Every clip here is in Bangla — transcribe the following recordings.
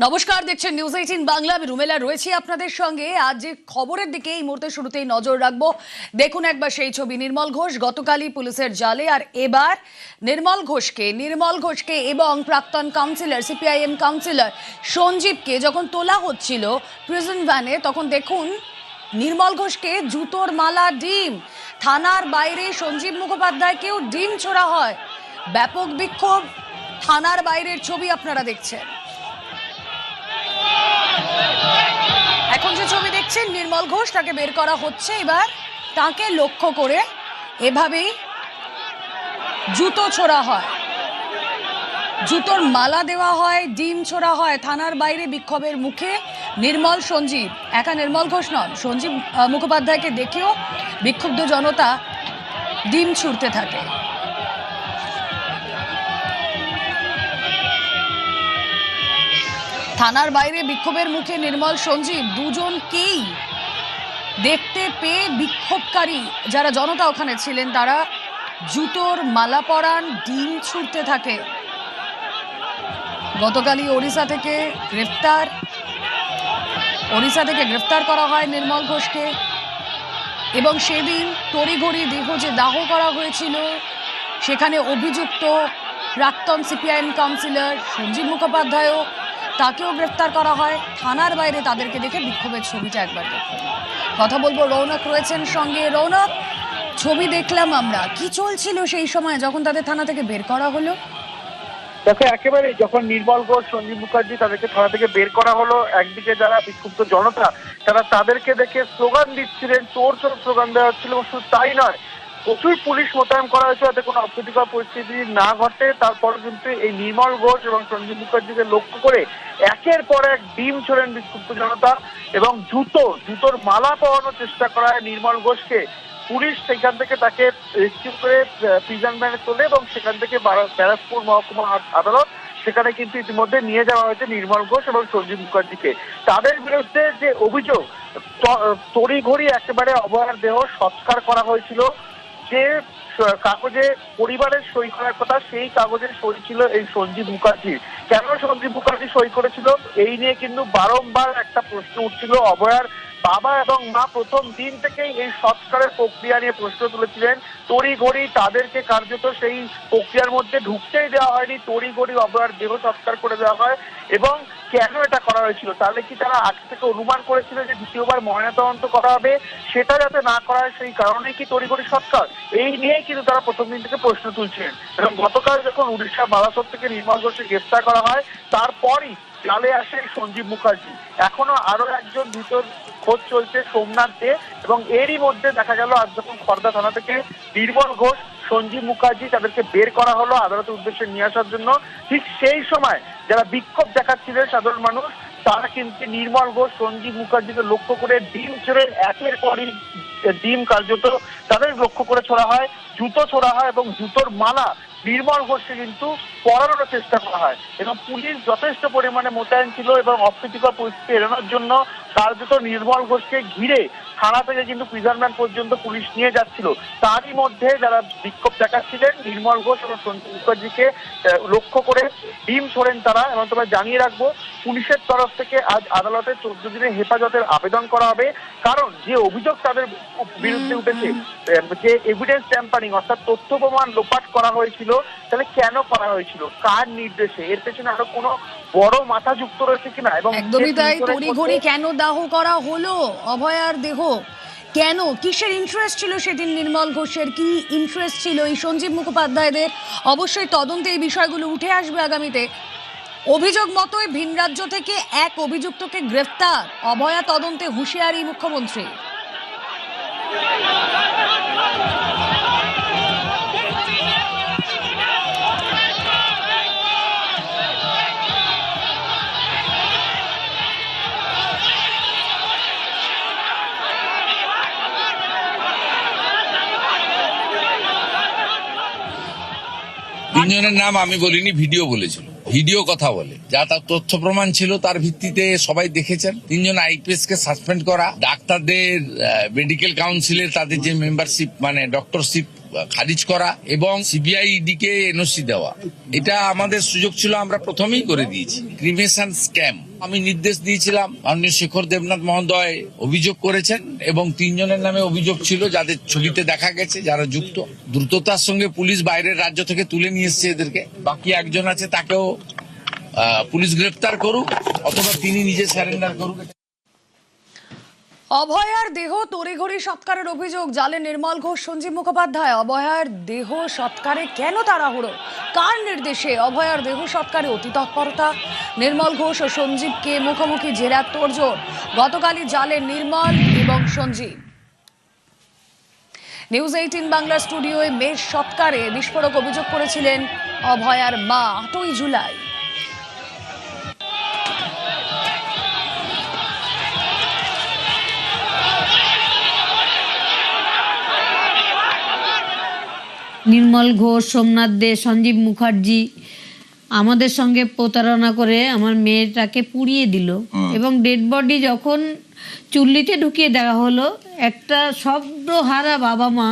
নমস্কার, দেখছেন নিউজ 18 বাংলা। আমি রুমেলা রয়েছি আপনাদের সঙ্গে। আজ যে খবরের দিকে এই মুহূর্তে শুরুতেই নজর রাখবো। দেখুন একবার সেই ছবি, নির্মল ঘোষ গতকালই পুলিশের জালে, আর এবার নির্মল ঘোষকে এবং প্রাক্তন কাউন্সিলর, সিপিআইএম কাউন্সিলর সঞ্জীবকে যখন তোলা হচ্ছিল প্রিজন ভ্যানে, তখন দেখুন নির্মল ঘোষকে জুতোর মালা, ডিম, থানার বাইরে সঞ্জীব মুখোপাধ্যায়কেও ডিম ছোড়া হয়। ব্যাপক বিক্ষোভ, থানার বাইরের ছবি আপনারা দেখছেন। এখন যে ছবি দেখছেন, নির্মল ঘোষ, তাকে বের করা হচ্ছে। এবার তাকে লক্ষ্য করে এভাবেই জুতো ছোড়া হয়, জুতোর মালা দেওয়া হয়, ডিম ছোড়া হয়। থানার বাইরে বিক্ষোভের মুখে নির্মল, সঞ্জীব, একা নির্মল ঘোষ নন, সঞ্জীব মুখোপাধ্যায়কে দেখেও বিক্ষুব্ধ জনতা ডিম ছুড়তে থাকে। থানার বাইরে বিক্ষোভের মুখে নির্মল, সঞ্জীব দুজনকেই দেখতে পেয়ে বিক্ষোভকারী যারা জনতা ওখানে ছিলেন তারা জুতোর মালা পরান, ডিম ছুড়তে থাকে। গতকালই ওড়িশা থেকে গ্রেফতার করা হয় নির্মল ঘোষকে, এবং সেদিন তড়িঘড়ি দেহ যে দাহ করা হয়েছিল, সেখানে অভিযুক্ত প্রাক্তন সিপিআইএম কাউন্সিলর সঞ্জীব মুখোপাধ্যায়ও, তাকেও গ্রেফতার করা হয়। থানার বাইরে তাদেরকে দেখে বিক্ষোভের ছবিটা একবার দেখুন। কথা বলবো, রৌনক রয়েছেন সঙ্গে। রৌনক, ছবি দেখলাম আমরা, কি চলছিল সেই সময় যখন তাদের থানা থেকে বের করা হলো? দেখো, একেবারে যখন নির্মল ঘোষ, সঞ্জীব মুখার্জি তাদেরকে থানা থেকে বের করা হলো, একদিকে যারা বিক্ষুব্ধ জনতা তারা তাদেরকে দেখে স্লোগান দিচ্ছিলেন, চোর চোর স্লোগান দেওয়া হচ্ছিল। শুধু তাই নয়, প্রচুর পুলিশ মোতায়েন করা হয়েছে যাতে কোনো অপ্রীতিকর পরিস্থিতি না ঘটে। তারপর কিন্তু এই নির্মল ঘোষ এবং সঞ্জীব মুখার্জিকে লক্ষ্য করে একের পর এক ডিম ছোড়েন বিক্ষুব্ধ জনতা, এবং জুতোর মালা পরানোর চেষ্টা করা হয় নির্মল ঘোষকে। পুলিশ সেখান থেকে তাকে রেস্কিউ করে প্রিজন ভ্যানে তোলে এবং সেখান থেকে ব্যারাকপুর মহকুমা আদালত, সেখানে কিন্তু ইতিমধ্যে নিয়ে যাওয়া হয়েছে নির্মল ঘোষ এবং সঞ্জীব মুখার্জিকে। তাদের বিরুদ্ধে যে অভিযোগ, তড়িঘড়ি একেবারে অভয়ার দেহ সংস্কার করা হয়েছিল, যে কাগজে পরিবারের সই করার কথা, সেই কাগজে সই ছিল এই সঞ্জীব মুখার্জি। কেন সঞ্জীব মুখার্জি সই করেছিল এই নিয়ে কিন্তু বারংবার একটা প্রশ্ন উঠছিল। অভয়ার বাবা এবং মা প্রথম দিন থেকেই এই সংস্কারের প্রক্রিয়া নিয়ে প্রশ্ন তুলেছিলেন। তড়িঘড়ি তাদেরকে কার্যত সেই প্রক্রিয়ার মধ্যে ঢুকতেই দেওয়া হয়নি, তড়িঘড়ি অভয়ার দেহ সংস্কার করে দেওয়া হয়। এবং কেন এটা করা হয়েছিল, তাহলে কি তারা আগে থেকে অনুমান করেছিল যে দ্বিতীয়বার ময়নাতদন্ত করা হবে, সেটা যাতে না করা হয় সেই কারণেই কি তড়িঘড়ি সংস্কার, এই নিয়েই কিন্তু তারা প্রথম দিন থেকে প্রশ্ন তুলছিলেন। এবং গতকাল যখন উড়িষ্যা বালাসোর থেকে নির্মল ঘোষকে গ্রেফতার করা হয়, তারপরই জালে আসে সঞ্জীব মুখার্জি। এখনো আরো একজন ভিতর খোঁজ চলছে, সোমনাথ দে, এবং এরই মধ্যে দেখা গেল আজ যখন খড়দা থানা থেকে নির্মল ঘোষ, সঞ্জীব মুখার্জি তাদেরকে বের করা হলো আদালতের উদ্দেশ্যে নিয়ে আসার জন্য, ঠিক সেই সময় যারা বিক্ষোভ দেখাচ্ছিলেন সাধারণ মানুষ, তারা কিন্তু নির্মল ঘোষ, সঞ্জীব মুখার্জিকে লক্ষ্য করে ডিম ছেড়ে একের পরই ডিম কার্যত তাদের লক্ষ্য করে ছোড়া হয়, জুতো ছোড়া হয়, এবং জুতোর মালা নির্মল ঘোষকে কিন্তু পরানোর চেষ্টা করা হয়। এবং পুলিশ যথেষ্ট পরিমাণে মোতায়েন ছিল এবং অপ্রীতিকর পরিস্থিতি এড়ানোর জন্য কার্যত নির্মল ঘোষকে ঘিরে থানা থেকে কিন্তু প্রিজন ভ্যান পর্যন্ত পুলিশ নিয়ে যাচ্ছিল। তারই মধ্যে যারা বিক্ষোভ দেখাচ্ছিলেন নির্মল ঘোষ এবং সঞ্জীব মুখার্জিকে লক্ষ্য করে ডিম ছোড়েন তারা। এবং তোমরা জানিয়ে রাখবো, পুলিশের তরফ থেকে আজ আদালতে 14 দিনের হেফাজতের আবেদন করা হবে। কারণ যে অভিযোগ তাদের বিরুদ্ধে উঠেছে, যে এভিডেন্স ট্যাম্পারিং অর্থাৎ তথ্য প্রমাণ লোপাট করা হয়েছিল, তাহলে কেন করা হয়েছিল, কার নির্দেশে, এর পেছনে আরো কোনো বড় মাথা যুক্ত রয়েছে কিনা। এবং একদমই তাই, তড়িঘড়ি কেন দাহ করা হলো অভয়ার দেহ, কেন, কিসের ইন্টারেস্ট ছিল সেদিন নির্মল ঘোষের, কি ইন্টারেস্ট ছিল এই সঞ্জীব মুখোপাধ্যায়দের, অবশ্যই তদন্তে এই বিষয়গুলো উঠে আসবে আগামীতে। অভিযোগ মতোই ভিন রাজ্য থেকে এক অভিযুক্তকে গ্রেফতার, অভয়া তদন্তে হুঁশিয়ারি মুখ্যমন্ত্রী। তিনজনের নাম আমি বলিনি, ভিডিও বলেছিল, ভিডিও কথা বলে, যা তার তথ্য প্রমাণ ছিল তার ভিত্তিতে সবাই দেখেছেন। তিনজন আইপিএস কে সাসপেন্ড করা, ডাক্তারদের মেডিকেল কাউন্সিলের তাদের যে মেম্বারশিপ মানে ডক্টরশিপ খারিজ করা এবং সিবিআই ইডি কে এনওসি দেওয়া, এটা আমাদের সুযোগ ছিল, আমরা প্রথমেই করে দিয়েছি। ক্রিমেশন স্ক্যাম আমি নির্দেশ দিয়েছিলাম, মাননীয় শেখর দেবনাথ মহোদয় অভিযোগ করেছেন এবং 3 জনের নামে অভিযোগ ছিল যাদের ছবিতে দেখা গেছে যারা যুক্ত। দ্রুততার সঙ্গে পুলিশ বাইরের রাজ্য থেকে তুলে নিয়ে এসছে এদেরকে। বাকি একজন আছে, তাকেও পুলিশ গ্রেফতার করুক অথবা তিনি নিজে সারেন্ডার করুক। অভয়ার দেহ তড়িঘড়ি সৎকারের অভিযোগ জালে নির্মল ঘোষ, সঞ্জীব মুখোপাধ্যায়। অভয়ার দেহ সৎকারে কেন তাড়াহুড়ো? কার নির্দেশে অভয়ার দেহ সৎকারে অতি তৎপরতা? নির্মল ঘোষ ও সঞ্জীবকে মুখোমুখি জেরার তোড়জোড়। গতকালই জালে নির্মল এবং সঞ্জীব। নিউজ 18 বাংলা স্টুডিওয়ে মেষ সৎকারে বিস্ফোরক অভিযোগ করেছিলেন অভয়ার মা 8ই জুলাই। নির্মল ঘোষ, সোমনাথ দে, সঞ্জীব মুখার্জি আমাদের সঙ্গে প্রতারণা করে আমার মেয়েটাকে পুড়িয়ে দিল এবং ডেড বডি যখন চুল্লিতে ঢুকিয়ে দেওয়া হলো, একটা শব্দহারা বাবা মা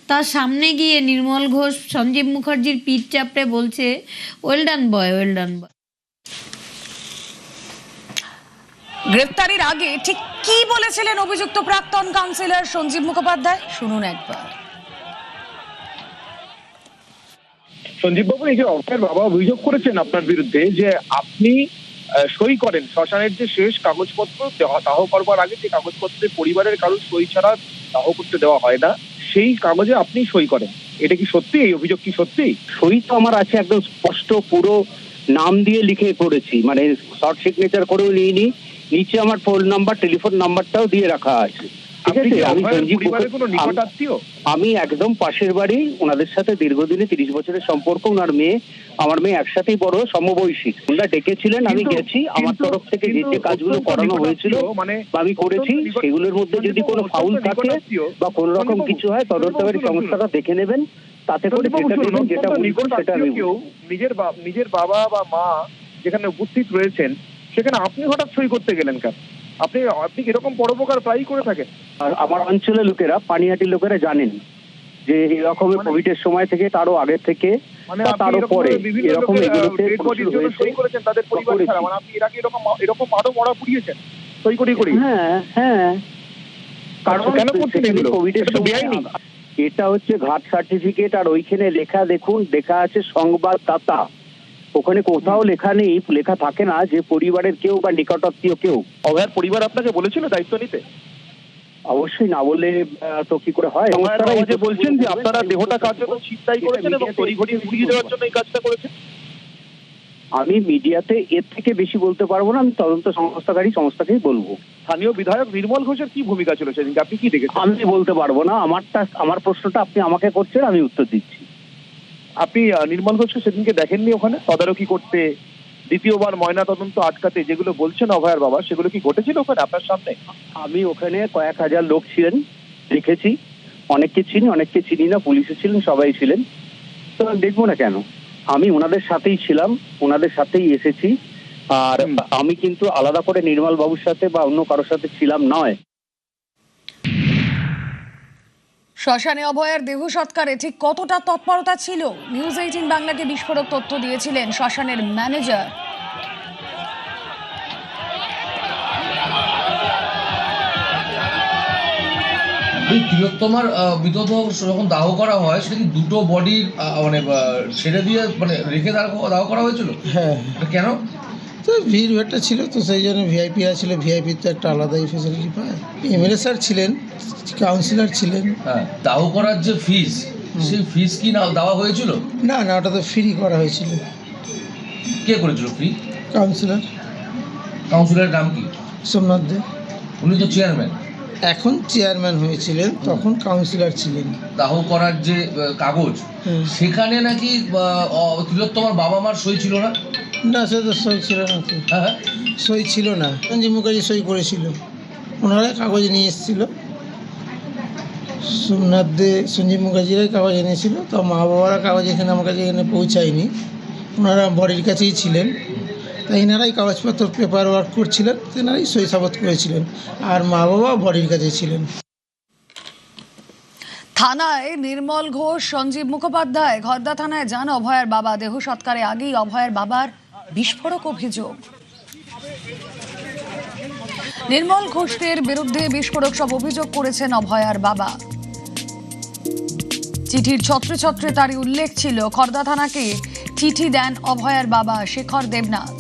তার সামনে গিয়ে নির্মল ঘোষ সঞ্জীব মুখার্জির পিঠ চাপড়ে বলছে, ওয়েল ডান বয়, ওয়েল ডান বয়। গ্রেফতারির আগে ঠিক কি বলেছিলেন অভিযুক্ত প্রাক্তন কাউন্সিলর সঞ্জীব মুখোপাধ্যায়? শুনুন একবার। সঞ্জীব বাবু, এই যে অভয়ের বাবা অভিযোগ করেছেন আপনার বিরুদ্ধে যে আপনি সই করেন শ্মশানের যে শেষ কাগজপত্র দাহ করবার আগে, যে কাগজপত্রে পরিবারের কারোর সই ছাড়া দাহ করতে দেওয়া হয় না, সেই কাগজে আপনি সই করেন। এটা কি সত্যি? এই অভিযোগ কি সত্যি? সই তো আমার আছে, একদম স্পষ্ট পুরো নাম দিয়ে লিখে করেছি, মানে শর্ট সিগনেচার করেও নিইনি। নিচে আমার ফোন নাম্বার, টেলিফোন নাম্বারটাও দিয়ে রাখা আছে। আমি একদম পাশের বাড়ি, ওনাদের সাথে দীর্ঘদিনে 30 বছরের সম্পর্ক। ওনার মেয়ে, আমার মেয়ে একসাথেই বড়, সমবয়সী। ওনারা ডেকেছিলেন, আমি গেছি। আমার তরফ থেকে যে যে কাজগুলো করানো হয়েছিল আমি করেছি। সেগুলোর মধ্যে যদি কোনো ফাউল থাকে বা কোনো রকম কিছু হয়, তদন্তকারী সংস্থাটা দেখে নেবেন। তাতে করে যেটা দেবেন, যেটা বলবেন সেটা আমি। নিজের বাবা বা মা যেখানে উপস্থিত রয়েছেন, সেখানে আপনি হঠাৎ সই করতে গেলেন কেন? আপনি এরকম পরোপকার প্রায়ই করে থাকেন। আর আমার অঞ্চলের লোকেরা, পানিহাটির লোকেরা জানেন যে এরকম কোভিডের সময় থেকে, তারও আগে থেকে, তারও পরে এরকম এগুলোতে তাদের পরিবার ছাড়া, মানে আপনি এর আগে এরকম আরো মরা পুড়িয়েছেন সই করি। হ্যাঁ হ্যাঁ, কারণ কেন করছেন এগুলো? কোভিডের সময় এটা হচ্ছে ঘাট সার্টিফিকেট, আর ওইখানে লেখা দেখুন, লেখা আছে সংবাদদাতা। ওখানে কোথাও লেখা নেই, লেখা থাকে না যে পরিবারের কেউ বা নিকটাত্মীয় কেউ। অভয়ার পরিবার আপনাকে বলেছিল দায়িত্ব নিতে? অবশ্যই না বলে তো কি করে হয়? বলছেন যে আপনারা দেহটা কার্যত ছিনতাই করেছেন এবং তড়িঘড়ি পুড়িয়ে দেওয়ার জন্য এই কাজটা করেছেন। আমি মিডিয়াতে এর থেকে বেশি বলতে পারবো না, আমি তদন্ত সংস্থাকেই বলবো। স্থানীয় বিধায়ক নির্মল ঘোষের কি ভূমিকা ছিল সেদিন, আপনি কি দেখেছেন? আমি বলতে পারবো না। আমার প্রশ্নটা আপনি আমাকে করছেন, আমি উত্তর দিচ্ছি। আপনি নির্মল ঘোষকে সেদিনকে দেখেননি ওখানে তদারকি করতে, দ্বিতীয়বার ময়না তদন্ত আটকাতে, যেগুলো বলছেন অভয়ার বাবা, সেগুলো কি ঘটেছিল ওখানে আপনার সামনে? আমি ওখানে কয়েক হাজার লোক ছিলেন, দেখেছি। অনেককে চিনি, অনেককে চিনি না। পুলিশে ছিলেন, সবাই ছিলেন। তো দেখবো না কেন? আমি ওনাদের সাথেই ছিলাম, ওনাদের সাথেই এসেছি। আর আমি কিন্তু আলাদা করে নির্মল বাবুর সাথে বা অন্য কারোর সাথে ছিলাম নয়। শ্মশানে অভয়ার দেহ সৎকারে ঠিক কতটা তৎপরতা ছিল? নিউজ 18 বাংলাকে বিস্ফোরক তথ্য দিয়েছিলেন শ্মশানের ম্যানেজার। তিলোত্তমার বিধব যখন দাহ করা হয়, সেটা কি দুটো বডির মানে ছেড়ে দিয়ে মানে রেখে দাহ করা হয়েছিল? হ্যাঁ। কেন? তো ভিড় ভাট্টা ছিল, তো সেই জন্য ভিআইপি ছিল। ভিআইপি তো একটা আলাদাই ফেসিলিটি পায়। এমএলএ স্যার ছিলেন, কাউন্সিলর ছিলেন। হ্যাঁ, দাহ করার যে ফিস, সেই ফিস কি না দেওয়া হয়েছিল? না না, ওটা তো ফ্রি করা হয়েছিল। কে করেছিল ফ্রি? কাউন্সিলর। কাউন্সিলরের নাম কি? সোমনাথ দে। উনি তো চেয়ারম্যান। এখন চেয়ারম্যান হয়েছিলেন, তখন কাউন্সিলর ছিলেন। দাহ করার যে কাগজ, সেখানে নাকি তিলোত্তমার বাবা মার সই ছিল না? না, সে তো সই ছিল না। হ্যাঁ, সই ছিল না। সঞ্জীব মুখার্জি সই করেছিল, ওনারা কাগজ নিয়ে এসেছিল। সোমনাথ দে, সঞ্জীব মুখার্জিরাই কাগজ এনেছিল। তো মা বাবারা কাগজ এখানে আমার কাছে এখানে পৌঁছায়নি, ওনারা বডির কাছেই ছিলেন। তাই এনারাই কাগজপত্র পেপার ওয়ার্ক করছিলেন, তেনারাই সই সাবত করেছিলেন। আর মা বাবা বডির কাছে ছিলেন। থানায় নির্মল ঘোষ, সঞ্জীব মুখোপাধ্যায় ঘরদা থানায় যান অভয়ার বাবা। দেহ সৎকারে আগেই অভয়ার বাবার বিস্ফোরক অভিযোগ। নির্মল ঘোষের বিরুদ্ধে বিস্ফোরক সব অভিযোগ করেছেন অভয়ার বাবা। চিঠির ছত্রে ছত্রে তারই উল্লেখ ছিল। খড়দা থানাকে চিঠি দেন অভয়ার বাবা শেখর দেবনাথ।